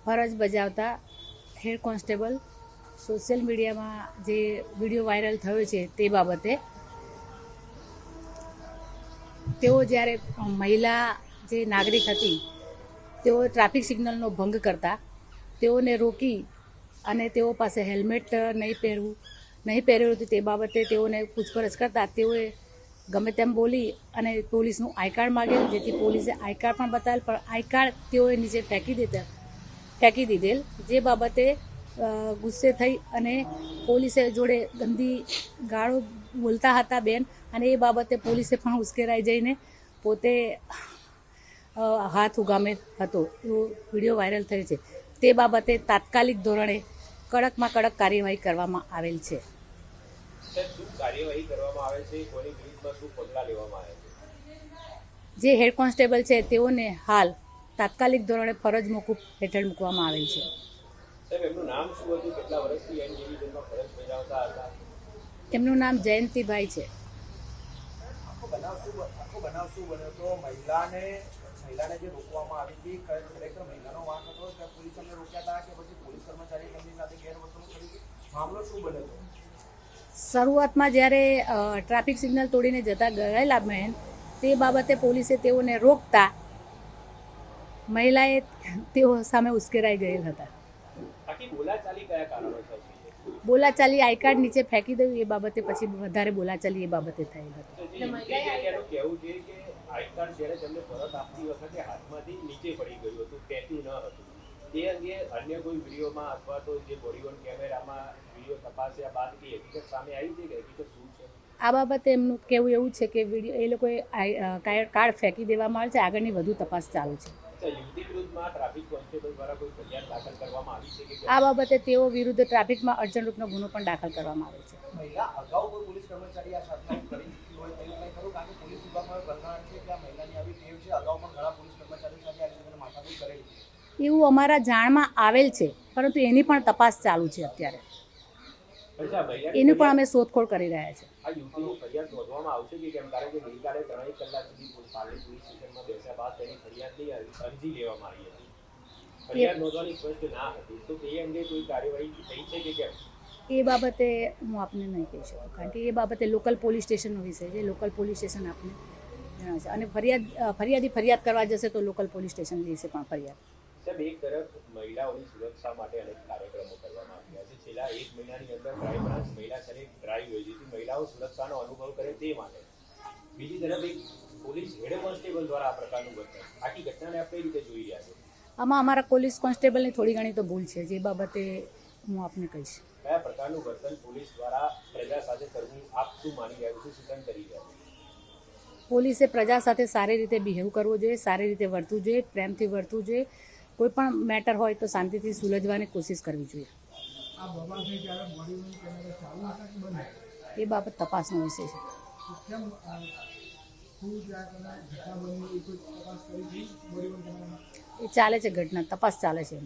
ફરજ બજાવતા head constable social મીડિયામાં જે વિડીયો વાયરલ થયો છે તે બાબતે તેઓ જ્યારે મહિલા જે નાગરિક હતી તેઓ ટ્રાફિક સિગ્નલનો ભંગ કરતા તેઓને રોકી અને તેઓ પાસે હેલ્મેટ નહીં પહેરેલું હતું તે બાબતે તેઓને પૂછપરછ કરતા તેઓએ ગમે તેમ બોલી અને પોલીસનું આઈ કાર્ડ માગેલ, જેથી પોલીસે આઈ કાર્ડ પણ બતાવેલ, પણ આઈ કાર્ડ તેઓએ નીચે ફેંકી દીધેલ, જે બાબતે ગુસ્સે થઈ અને પોલીસે જોડે ગંદી ગાળો બોલતા હતા બેન, અને એ બાબતે પોલીસે પણ ઉશ્કેરાઈ જઈને પોતે હાથ ઉગામેલ હતો. એવો વિડીયો વાયરલ થયો છે. તે બાબતે તાત્કાલિક ધોરણે કડકમાં કડક કાર્યવાહી કરવામાં આવેલ છે. જે હેડ કોન્સ્ટેબલ છે તેઓને હાલ તાત્કાલિક ધોરણે ફરજ મોકૂફ હેઠળ મૂકવામાં આવેલ છે. એમનું નામ જયંતિભાઈ છે. મહિલાને જે રોકવામાં આવી હતી, ખરેખર મહિલાનો વાંક હતો કે પોલીસ અમને રોક્યા હતા કે પછી પોલીસ કર્મચારી તેમની સાથે ગેરવર્તણૂક કરી? મામલો શું બન્યો હતો? શરૂઆતમાં જ્યારે ટ્રાફિક સિગ્નલ તોડીને જતા ગયેલા બહેન, તે બાબતે પોલીસે તેઓને રોકતા મહિલાએ તેઓ સામે ઉશ્કેરાઈ ગયેલ હતા. બોલાચાલી આઈ કાર્ડ નીચે ફેંકી દઉં એ બાબતે પછી વધારે બોલાચાલી એ બાબતે થયેલ હતી. આઈ કાર્ડ જ્યારે તમને પરત આપતી વખતે હાથમાંથી નીચે પડી ગયું હતું, પેક્યું ન હતું, તે અંગે અન્ય કોઈ વિડીયોમાં અથવા તો જે બોડી ઓન કેમેરામાં વિડીયો તપાસ્યા બાદ એ હકીકત સામે આવી છે કે હકીકત શું છે? આ બાબતે એમનું કહેવું એવું છે કે વિડીયો એ લોકોએ કાર્ડ ફેંકી દેવામાં આવે છે. આગળની વધુ તપાસ ચાલુ છે. યુવતી વિરુદ્ધમાં ટ્રાફિક કોન્સ્ટેબલ દ્વારા કોઈ ફરિયાદ દાખલ કરવામાં આવી છે કે? આ બાબતે તેઓ વિરુદ્ધ ટ્રાફિકમાં અડચણરૂપનો ગુનો પણ દાખલ કરવામાં આવે છે. મહિલા અગાઉ કોઈ પોલીસ કર્મચારી આ સાથે કરી હોય તેવું કંઈ ખરું? કારણ કે પોલીસ વિભાગમાં બંધારણ છે કે આ મહિલાની આવી ટેવ છે, અગાઉ પણ ઘણા પોલીસ કર્મચારીઓ સાથે આ રીતે માથાકૂટ કરેલી છે. એવું અમારા જાણમાં આવેલ છે, પરંતુ એની પણ તપાસ ચાલુ છે અત્યારે. એની પણ અમે શોધખોળ કરી રહ્યા છીએ. આ યુવતીની ફરિયાદ નોંધવામાં આવશે કે કેમ? કારણ કે ગઈકાલે 3 કલાક સુધી પાલડી પોલીસ સ્ટેશનમાં બેસ્યા બાદ તેની ફરિયાદની અરજી લેવામાં આવી હતી. ફરિયાદ નોંધવાની સ્પષ્ટ ના હતી, તો તે અંગે કોઈ કાર્યવાહી થઈ છે કે કેમ? એ બાબતે હું આપને નહીં કહી શકું, કારણ કે એ બાબતે લોકલ પોલીસ સ્ટેશનનો વિષય છે. લોકલ પોલીસ સ્ટેશન આપને જણાવશે, અને ફરિયાદ કરવા જશે તો લોકલ પોલીસ સ્ટેશન લેશે પણ ફરિયાદ. સાહેબ, એક તરફ મહિલાઓની સુરક્ષા માટે અનેક કાર્યક્રમો કરવામાં આવ્યા છે. છેલ્લા 1 મહિનાની અંદર ક્રાઇમ બ્રાન્ચ મહિલા સરેક ડ્રાઈવ યોજી હતી, મહિલાઓ સુરક્ષાનો અનુભવ કરે તે માટે. બીજી તરફ એક પોલીસ હેડ કોન્સ્ટેબલ દ્વારા આ પ્રકારનું વર્તન, આખી ઘટનાને આપ કઈ રીતે જોઈ રહ્યા છો? આમાં અમારા પોલીસ કોન્સ્ટેબલની થોડી ઘણી તો ભૂલ છે, જે બાબતે હું આપને કહીશ. કયા પ્રકારનું વર્તન પોલીસ દ્વારા પ્રજા સાથે કરવું આપ શું માની રહ્યા છો, સૂચન કરી રહ્યા છો? પોલીસે પ્રજા સાથે સારી રીતે બિહેવ કરવો જોઈએ, સારી રીતે વર્તવું જોઈએ, પ્રેમથી વર્તવું જોઈએ. કોઈ પણ મેટર હોય તો શાંતિથી સુલઝવાની કોશિશ કરવી જોઈએ. એ બાબત તપાસનો વિષય છે. એ ચાલે છે, ઘટના તપાસ ચાલે છે.